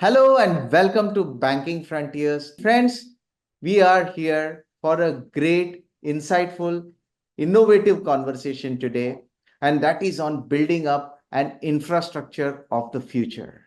Hello and welcome to Banking Frontiers. Friends, we are here for a great, insightful, innovative conversation today, and that is on building up an infrastructure of the future.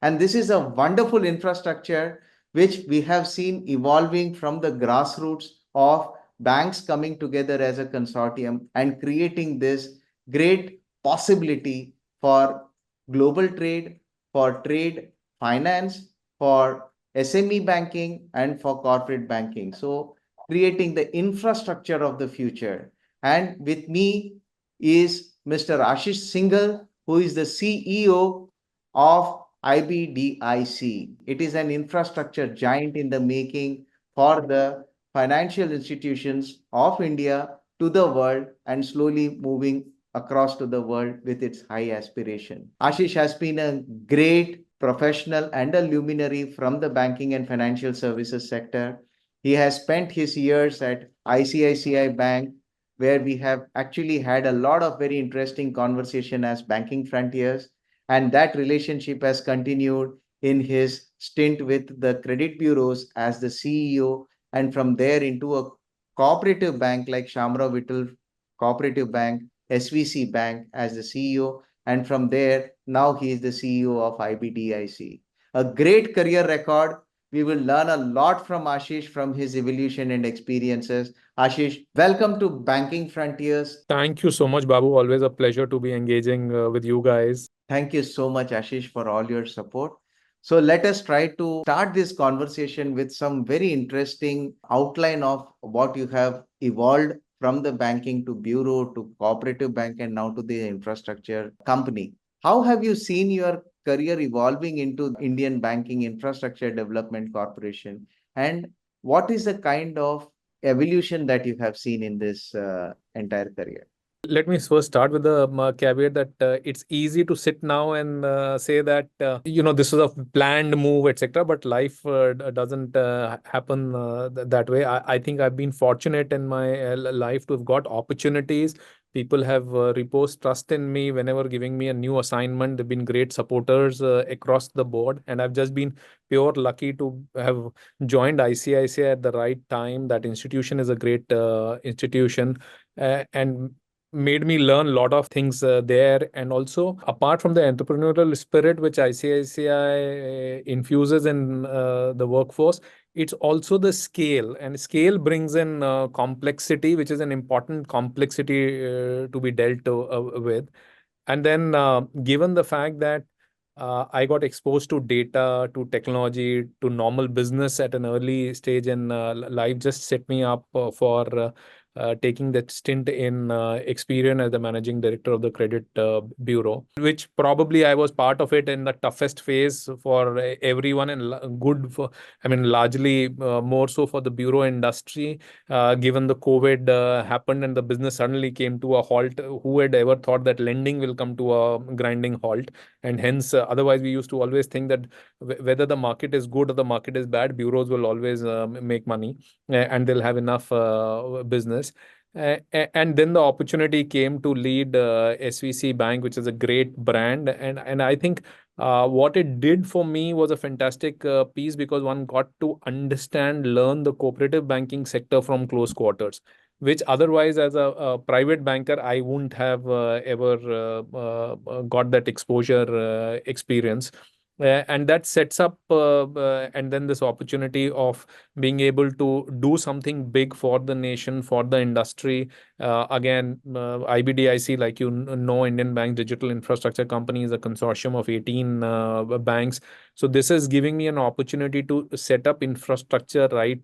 And this is a wonderful infrastructure which we have seen evolving from the grassroots of banks coming together as a consortium and creating this great possibility for global trade, for trade finance, for SME banking, and for corporate banking. So, creating the infrastructure of the future. And with me is Mr. Ashish Singhal, who is the CEO of IBDIC. It is an infrastructure giant in the making for the financial institutions of India to the world and slowly moving across to the world with its high aspiration. Ashish has been a great professional and a luminary from the banking and financial services sector. He has spent his years at ICICI Bank, where we have actually had a lot of very interesting conversation as banking frontiers, and that relationship has continued in his stint with the credit bureaus as the CEO, and from there into a cooperative bank like Shamrao Vittal Cooperative Bank, SVC Bank as the CEO, and from there now he is the CEO of IBDIC. A great career record. We will learn a lot from Ashish from his evolution and experiences. Ashish, welcome to Banking Frontiers. Thank you so much, Babu. Always a pleasure to be engaging with you guys. Thank you so much, Ashish, for all your support. So let us try to start this conversation with some very interesting outline of what you have evolved from the banking to bureau to cooperative bank and now to the infrastructure company. How have you seen your career evolving into Indian Banking Infrastructure Development Corporation? And what is the kind of evolution that you have seen in this entire career? Let me first start with the caveat that it's easy to sit now and say that this is a planned move, etc. But life doesn't happen that way. I think I've been fortunate in my life to have got opportunities. People have reposed trust in me whenever giving me a new assignment. They've been great supporters across the board, and I've just been pure lucky to have joined ICICI at the right time. That institution is a great institution, and made me learn a lot of things there. And also, apart from the entrepreneurial spirit which ICICI infuses in the workforce, it's also the scale, and scale brings in complexity, which is an important complexity to be dealt with. And then, given the fact that I got exposed to data, to technology, to normal business at an early stage in life, just set me up for taking that stint in Experian as the managing director of the credit bureau, which probably I was part of it in the toughest phase for everyone, and good for, I mean, largely more so for the bureau industry, given the COVID happened and the business suddenly came to a halt. Who had ever thought that lending will come to a grinding halt? And hence, otherwise, we used to always think that whether the market is good or the market is bad, bureaus will always make money and they'll have enough business. And then the opportunity came to lead SVC Bank, which is a great brand. And I think what it did for me was a fantastic piece, because one got to understand, learn the cooperative banking sector from close quarters, which otherwise, as a private banker, I wouldn't have ever got that exposure experience. And that sets up, and then this opportunity of being able to do something big for the nation, for the industry. Again, IBDIC, like Indian Bank Digital Infrastructure Company, is a consortium of 18 banks. So this is giving me an opportunity to set up infrastructure right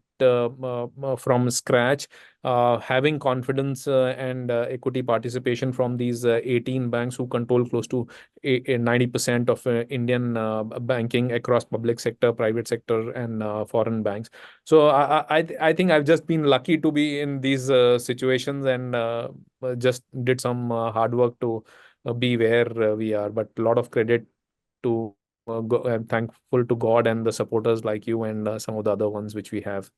from scratch, having confidence and equity participation from these 18 banks who control close to 90% of Indian banking across public sector, private sector, and foreign banks. So I think I've just been lucky to be in these situations, and just did some hard work to be where we are. But a lot of credit to I'm thankful to God and the supporters like you and some of the other ones which we have.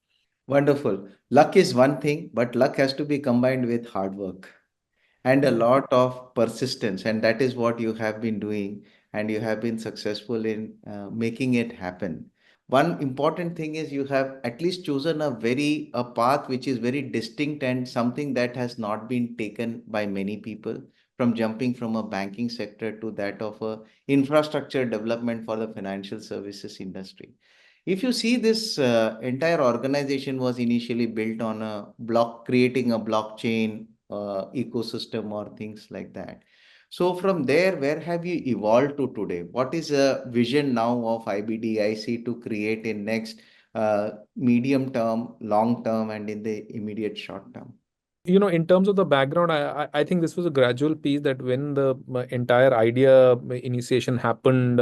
Wonderful. Luck is one thing, but luck has to be combined with hard work and a lot of persistence. And that is what you have been doing. and you have been successful in making it happen. One important thing is you have at least chosen a path which is very distinct and something that has not been taken by many people, from jumping from a banking sector to that of a infrastructure development for the financial services industry. If you see, this entire organization was initially built on creating a blockchain ecosystem or things like that. So from there, where have you evolved to today? What is a vision now of IBDIC to create in next medium term, long term, and in the immediate short term? In terms of the background, I think this was a gradual piece that when the entire idea initiation happened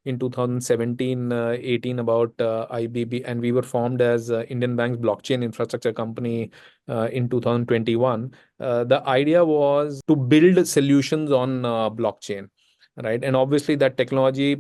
in 2017, 18 about IBB, and we were formed as Indian Bank's blockchain infrastructure company in 2021. The idea was to build solutions on blockchain. Right. And obviously, that technology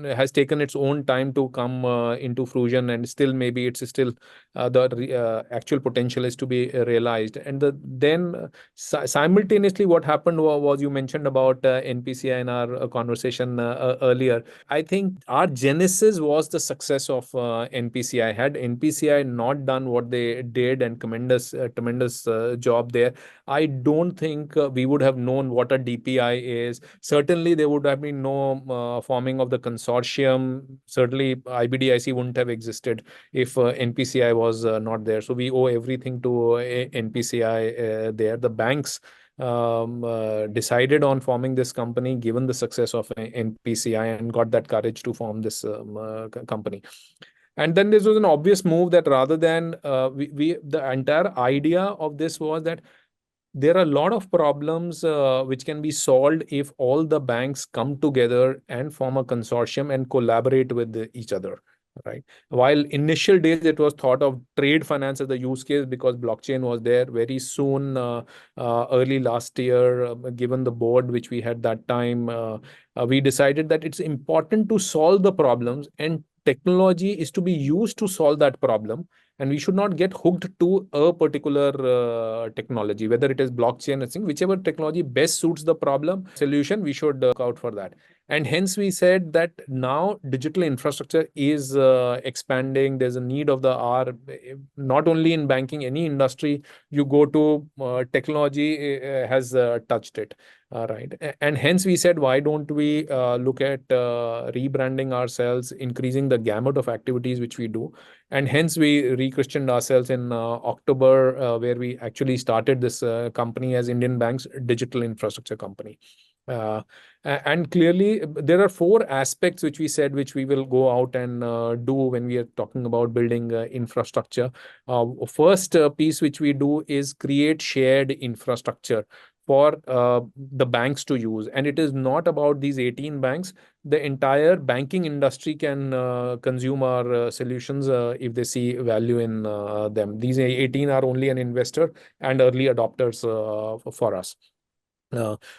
has taken its own time to come into fruition, and still, maybe it's still the actual potential is to be realized. And then simultaneously, what happened was you mentioned about NPCI in our conversation earlier. I think our genesis was the success of NPCI. Had NPCI not done what they did and tremendous job there, I don't think we would have known what a DPI is. Certainly, there would have been no forming of the consortium. Certainly, IBDIC wouldn't have existed if NPCI was not there. So we owe everything to NPCI there. The banks decided on forming this company given the success of NPCI, and got that courage to form this company. And then this was an obvious move that rather than the entire idea of this was that there are a lot of problems which can be solved if all the banks come together and form a consortium and collaborate with each other. Right. While initial days it was thought of trade finance as the use case because blockchain was there. Very soon, early last year, given the board which we had that time, we decided that it's important to solve the problems, and technology is to be used to solve that problem, and we should not get hooked to a particular technology, whether it is blockchain or thing, whichever technology best suits the problem solution, we should look out for that. And hence we said that now digital infrastructure is expanding. There's a need of the hour, not only in banking, any industry you go to, technology has touched it. Right. And hence we said, why don't we look at rebranding ourselves, increasing the gamut of activities which we do. And hence we re-christened ourselves in October, where we actually started this company as Indian Bank's digital infrastructure company. And clearly, there are four aspects which we said which we will go out and do when we are talking about building infrastructure. First piece which we do is create shared infrastructure for the banks to use. And it is not about these 18 banks. The entire banking industry can consume our solutions if they see value in them. These 18 are only an investor and early adopters for us.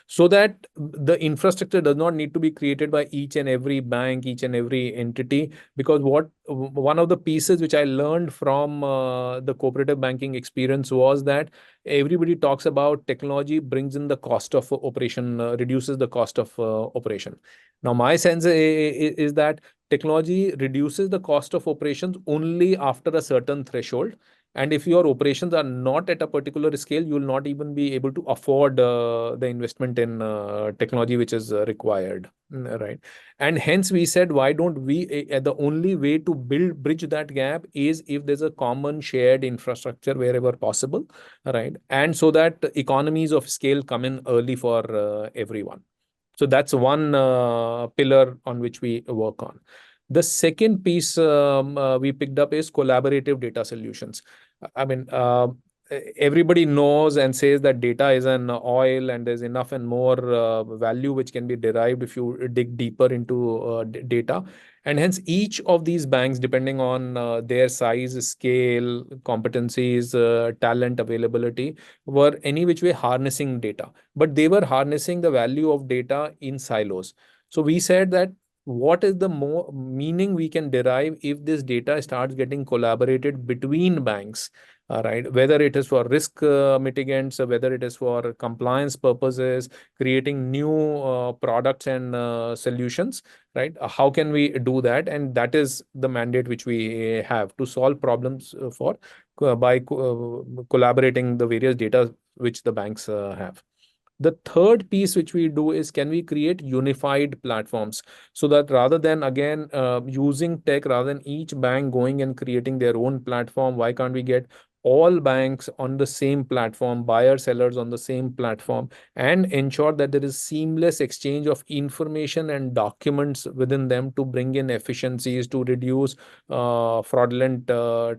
So that the infrastructure does not need to be created by each and every bank, each and every entity. Because one of the pieces which I learned from the cooperative banking experience was that everybody talks about technology brings in the cost of operation, reduces the cost of operation. Now, my sense is that technology reduces the cost of operations only after a certain threshold. And if your operations are not at a particular scale, you will not even be able to afford the investment in technology which is required. Right. And hence we said, why don't we, the only way to bridge that gap is if there's a common shared infrastructure wherever possible. Right. And so that economies of scale come in early for everyone. So that's one pillar on which we work on. The second piece we picked up is collaborative data solutions. I mean, everybody knows and says that data is an oil, and there's enough and more value which can be derived if you dig deeper into data. And hence, each of these banks, depending on their size, scale, competencies, talent, availability, were any which way harnessing data. But they were harnessing the value of data in silos. So we said that what is the more meaning we can derive if this data starts getting collaborated between banks, right? Whether it is for risk mitigants, whether it is for compliance purposes, creating new products and solutions, right? How can we do that? And that is the mandate which we have to solve problems for by collaborating the various data which the banks have. The third piece which we do is, can we create unified platforms, so that rather than again using tech, rather than each bank going and creating their own platform, why can't we get all banks on the same platform, buyer sellers on the same platform, and ensure that there is seamless exchange of information and documents within them to bring in efficiencies, to reduce fraudulent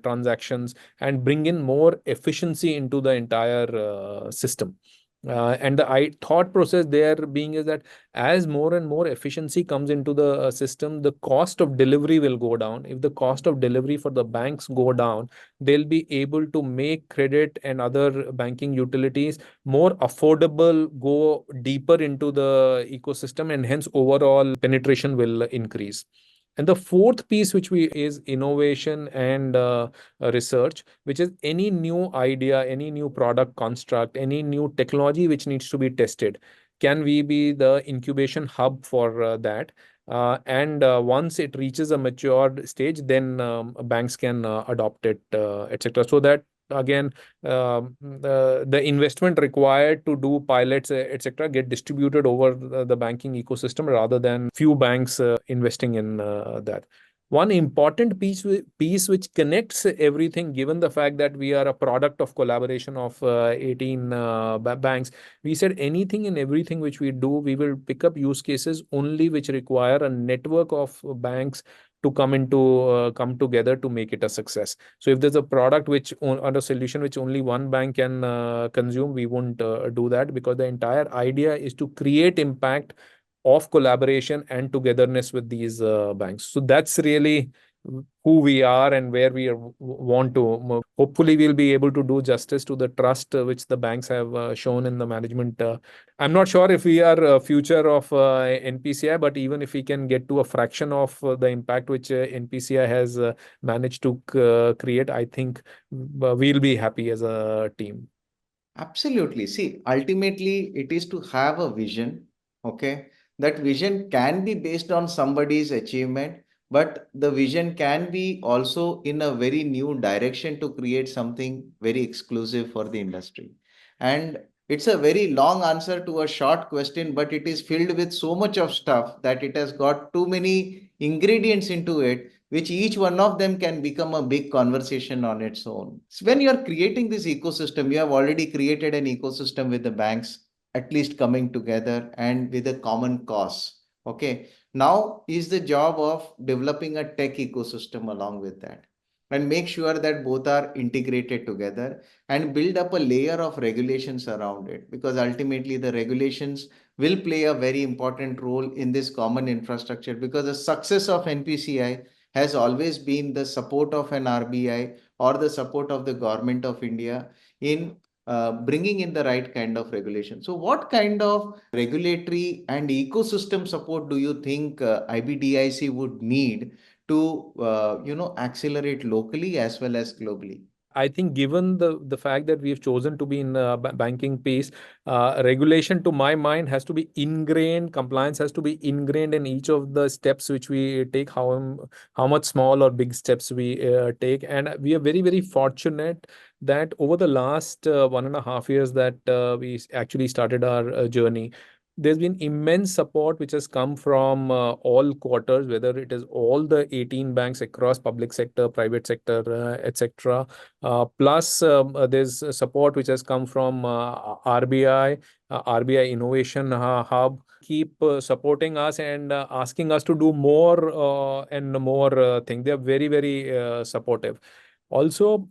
transactions, and bring in more efficiency into the entire system. And the thought process there being is that as more and more efficiency comes into the system, the cost of delivery will go down. If the cost of delivery for the banks go down, they'll be able to make credit and other banking utilities more affordable, go deeper into the ecosystem, and hence overall penetration will increase. And the fourth piece which we is innovation and research, which is any new idea, any new product construct, any new technology which needs to be tested. Can we be the incubation hub for that? And once it reaches a matured stage, then banks can adopt it, etc. So that again, the investment required to do pilots, etc., get distributed over the banking ecosystem rather than few banks investing in that. One important piece which connects everything, given the fact that we are a product of collaboration of 18 banks, we said anything and everything which we do, we will pick up use cases only which require a network of banks to come together to make it a success. So if there's a product which or a solution which only one bank can consume, we won't do that, because the entire idea is to create impact of collaboration and togetherness with these banks. So that's really who we are and where we want to move. Hopefully, we'll be able to do justice to the trust which the banks have shown in the management. I'm not sure if we are a future of NPCI, but even if we can get to a fraction of the impact which NPCI has managed to create, I think we'll be happy as a team. Absolutely. See, ultimately, it is to have a vision. Okay. That vision can be based on somebody's achievement, but the vision can be also in a very new direction to create something very exclusive for the industry. And it's a very long answer to a short question, but it is filled with so much of stuff that it has got too many ingredients into it, which each one of them can become a big conversation on its own. So when you're creating this ecosystem, you have already created an ecosystem with the banks at least coming together and with a common cause. Okay. Now is the job of developing a tech ecosystem along with that, and make sure that both are integrated together and build up a layer of regulations around it, because ultimately the regulations will play a very important role in this common infrastructure, because the success of NPCI has always been the support of an RBI or the support of the government of India in bringing in the right kind of regulation. So, what kind of regulatory and ecosystem support do you think IBDIC would need to, accelerate locally as well as globally? I think given the fact that we've chosen to be in banking piece, regulation to my mind has to be ingrained. Compliance has to be ingrained in each of the steps which we take. How much small or big steps we take, and we are very fortunate that over the last 1.5 years that we actually started our journey, there's been immense support which has come from all quarters, whether it is all the 18 banks across public sector, private sector, etc. Plus, there's support which has come from RBI, RBI Innovation Hub, keep supporting us and asking us to do more and more things. They are very supportive. Also,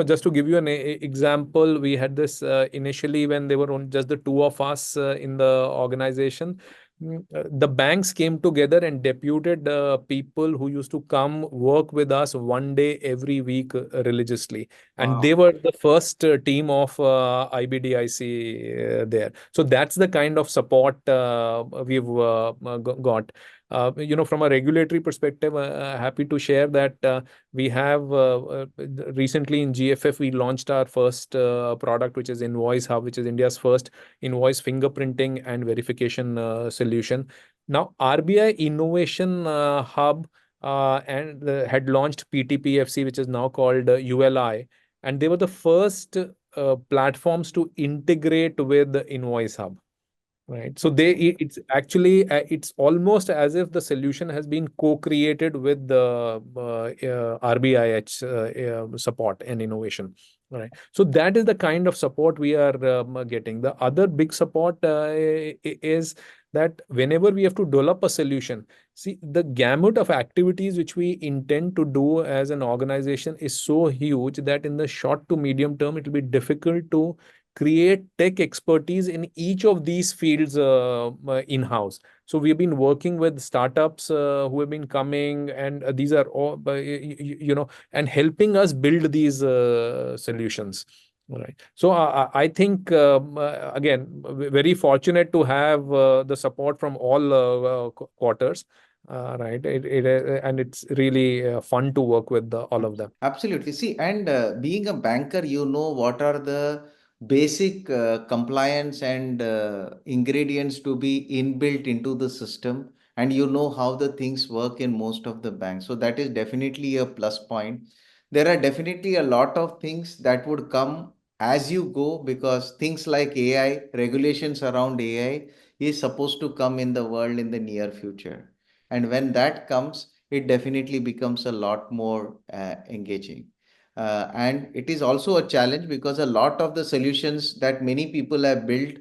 just to give you an example, we had this initially when they were just the two of us in the organization. The banks came together and deputed people who used to come work with us one day every week religiously. And they Wow. were the first team of IBDIC there. So that's the kind of support we've got. From a regulatory perspective, happy to share that we have recently in GFF we launched our first product, which is Invoice Hub, which is India's first invoice fingerprinting and verification solution. Now, RBI Innovation Hub and had launched PTPFC, which is now called ULI, and they were the first platforms to integrate with the Invoice Hub. Right. So it's actually it's almost as if the solution has been co-created with the RBIH support and innovation. Right. So that is the kind of support we are getting. The other big support is that whenever we have to develop a solution, see the gamut of activities which we intend to do as an organization is so huge that in the short to medium term, it will be difficult to create tech expertise in each of these fields in-house. So we've been working with startups who have been coming, and these are all, and helping us build these solutions. Right. So I think again, very fortunate to have the support from all quarters. Right. And it's really fun to work with all of them. Absolutely. See, and being a banker, you know what are the basic compliance and ingredients to be inbuilt into the system, and you know how the things work in most of the banks. So that is definitely a plus point. There are definitely a lot of things that would come as you go, because things like AI, regulations around AI is supposed to come in the world in the near future. And when that comes, it definitely becomes a lot more engaging. And it is also a challenge because a lot of the solutions that many people have built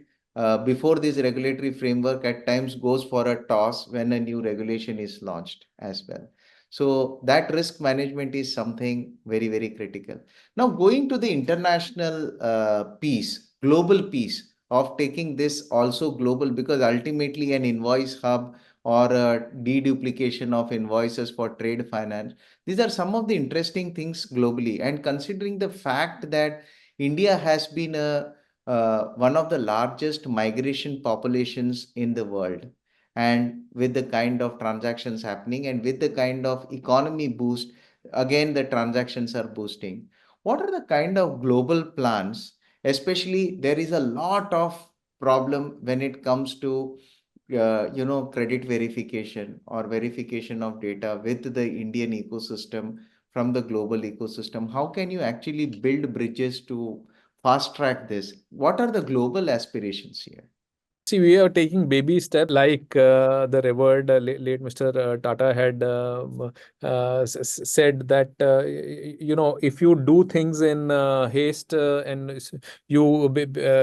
before this regulatory framework at times goes for a toss when a new regulation is launched as well. So that risk management is something very, very critical. Now, going to the international piece, global piece of taking this also global, because ultimately an invoice hub or a deduplication of invoices for trade finance. These are some of the interesting things globally. And considering the fact that India has been one of the largest migration populations in the world, and with the kind of transactions happening and with the kind of economy boost, again, the transactions are boosting. What are the kind of global plans? Especially, there is a lot of problem when it comes to credit verification or verification of data with the Indian ecosystem from the global ecosystem. How can you actually build bridges to fast track this? What are the global aspirations here? See, we are taking baby steps like the revered late Mr. Tata had said that, if you do things in haste you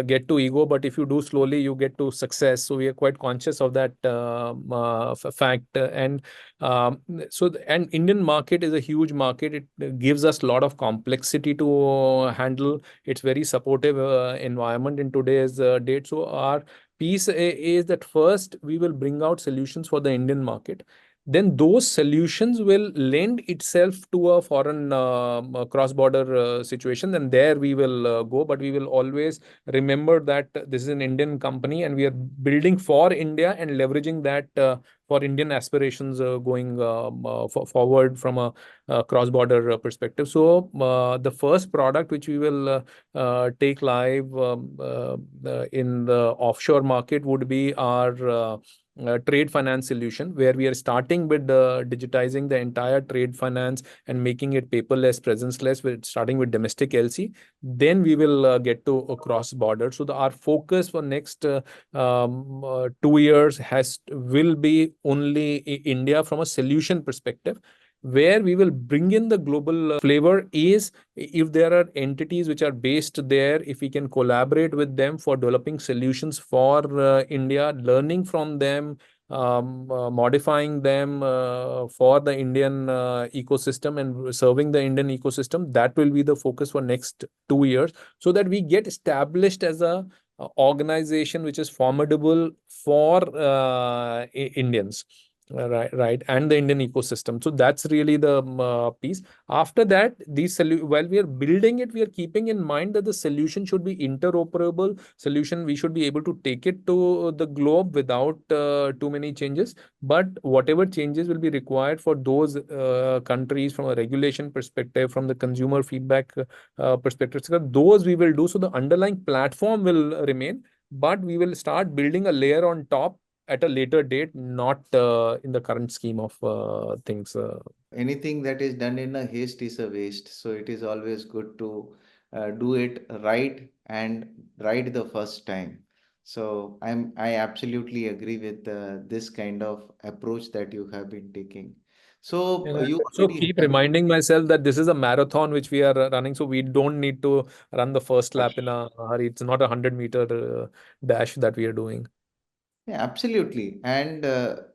get to ego, but if you do slowly, you get to success. So we are quite conscious of that fact. And and Indian market is a huge market. It gives us a lot of complexity to handle. It's very supportive environment in today's date. So our piece is that first we will bring out solutions for the Indian market. Then those solutions will lend itself to a foreign cross-border situation. Then there we will go, but we will always remember that this is an Indian company and we are building for India and leveraging that for Indian aspirations going forward from a cross-border perspective. So the first product which we will take live in the offshore market would be our trade finance solution, where we are starting with digitizing the entire trade finance and making it paperless, presenceless, with starting with domestic LC. Then we will get to a cross border. So our focus for next 2 years will be only India from a solution perspective. Where we will bring in the global flavor is if there are entities which are based there, if we can collaborate with them for developing solutions for India, learning from them, modifying them for the Indian ecosystem and serving the Indian ecosystem. That will be the focus for next 2 years, so that we get established as a organization which is formidable for Indians. Right, and the Indian ecosystem. So that's really the piece. After that, while we are building it, we are keeping in mind that the solution should be interoperable solution. We should be able to take it to the globe without too many changes. But whatever changes will be required for those countries from a regulation perspective, from the consumer feedback perspective, so those we will do. So the underlying platform will remain, but we will start building a layer on top at a later date, not in the current scheme of things. Anything that is done in a haste is a waste. So it is always good to do it right and right the first time. So I absolutely agree with this kind of approach that you have been taking. So And I you also already keep have. reminding myself that this is a marathon which we are running, so we don't need to run the first lap in a hurry. It's not a 100-meter dash that we are doing. Yeah, absolutely. And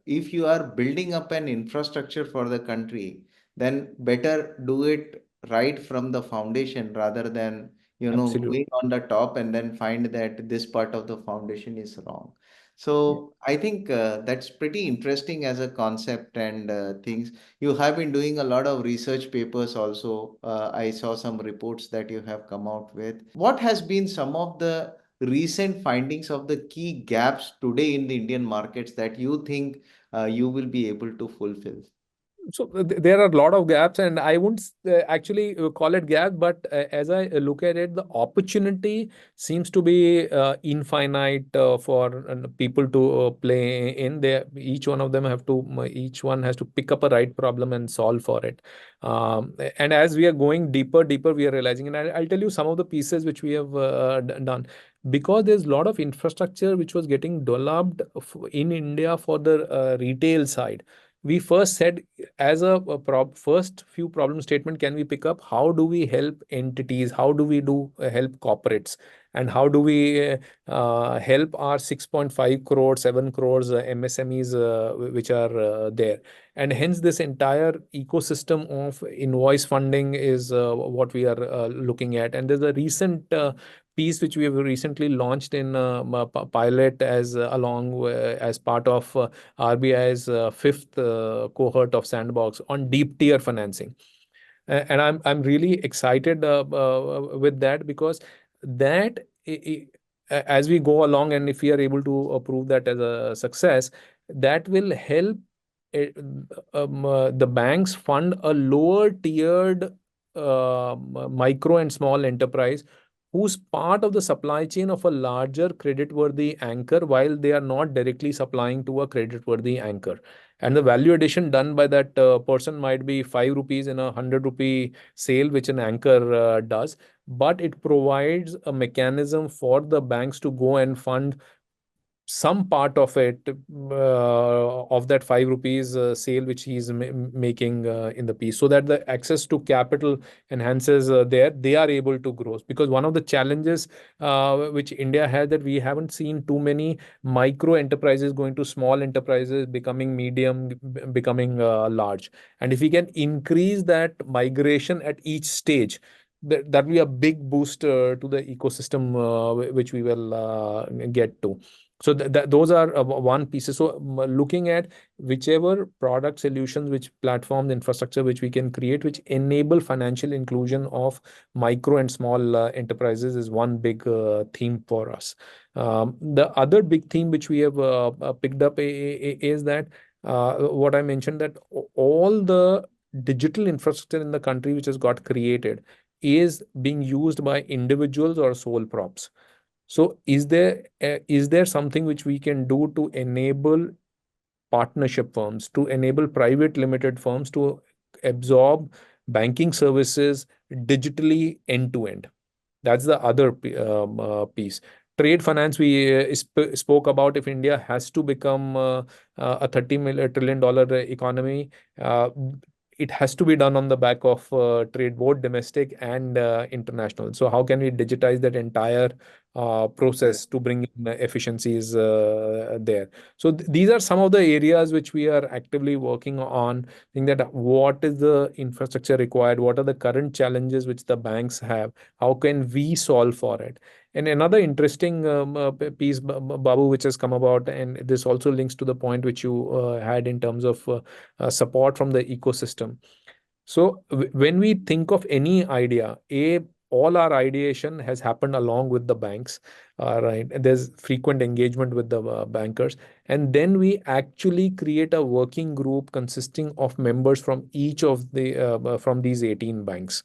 if you are building up an infrastructure for the country, then better do it right from the foundation rather than, Absolutely. going on the top and then find that this part of the foundation is wrong. Yeah. So I think that's pretty interesting as a concept and things. You have been doing a lot of research papers also. I saw some reports that you have come out with. What has been some of the recent findings of the key gaps today in the Indian markets that you think you will be able to fulfill? So there are a lot of gaps, and I wouldn't actually call it gap, but as I look at it, the opportunity seems to be infinite for people to play in. They each one of them have to each one has to pick up a right problem and solve for it. And as we are going deeper, we are realizing, and I'll tell you some of the pieces which we have done. Because there's a lot of infrastructure which was getting developed in India for the retail side. We first said, as first few problem statement can we pick up, how do we help entities, how do we do help corporates, and how do we help our 6.5 crore 7 crores MSMEs which are there. And hence this entire ecosystem of invoice funding is what we are looking at. And there's a recent piece which we have recently launched in pilot as as part of RBI's fifth cohort of sandbox on deep tier financing. And I'm really excited with that, because that as we go along, and if we are able to prove that as a success, that will help the banks fund a lower tiered micro and small enterprise who's part of the supply chain of a larger creditworthy anchor, while they are not directly supplying to a creditworthy anchor. And the value addition done by that person might be 5 rupees in a 100 rupee sale which an anchor does, but it provides a mechanism for the banks to go and fund some part of it, of that 5 rupees sale which he's making in the piece, so that the access to capital enhances there, they are able to grow. Because one of the challenges which India has, that we haven't seen too many micro enterprises going to small enterprises, becoming medium, becoming large. And if we can increase that migration at each stage, that will be a big boost to the ecosystem which we will get to. So those are one pieces. So looking at whichever product solutions, which platforms, infrastructure which we can create, which enable financial inclusion of micro and small enterprises, is one big theme for us. The other big theme which we have picked up is that what I mentioned, that all the digital infrastructure in the country which has got created is being used by individuals or sole props. So is there something which we can do to enable partnership firms, to enable private limited firms to absorb banking services digitally end to end? That's the other piece. Trade finance, we spoke about. If India has to become a $30 trillion economy, uh, it has to be done on the back of trade, both domestic and international. So how can we digitize that entire Correct. process to bring in efficiencies there. So these are some of the areas which we are actively working on. Think that what is the infrastructure required? What are the current challenges which the banks have? How can we solve for it? And another interesting piece, Babu, which has come about, and this also links to the point which you had in terms of support from the ecosystem. So when we think of any idea, all our ideation has happened along with the banks, right? There's frequent engagement with the bankers, and then we actually create a working group consisting of members from each of the from these 18 banks,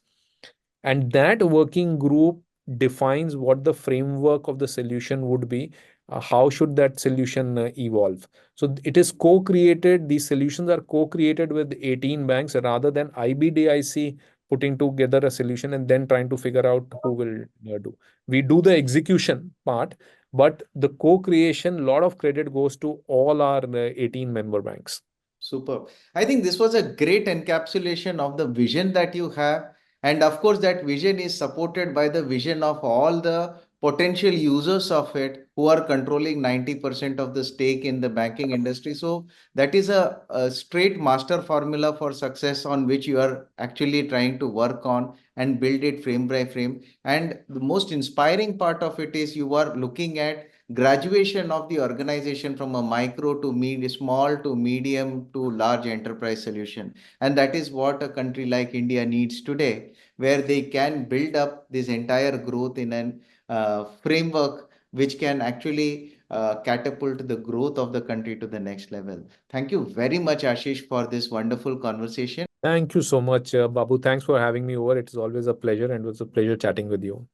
and that working group defines what the framework of the solution would be. How should that solution evolve? So it is co-created. These solutions are co-created with 18 banks rather than IBDIC putting together a solution and then trying to figure out who will do. We do the execution part, but the co-creation, a lot of credit goes to all our 18 member banks. Super. I think this was a great encapsulation of the vision that you have. And of course, that vision is supported by the vision of all the potential users of it who are controlling 90% of the stake in the banking industry. So that is a straight master formula for success on which you are actually trying to work on and build it frame by frame. And the most inspiring part of it is you are looking at graduation of the organization from a micro to small to medium to large enterprise solution. And that is what a country like India needs today, where they can build up this entire growth in an framework which can actually catapult the growth of the country to the next level. Thank you very much, Ashish, for this wonderful conversation. Thank you so much, Babu. Thanks for having me over. It's always a pleasure, and it was a pleasure chatting with you.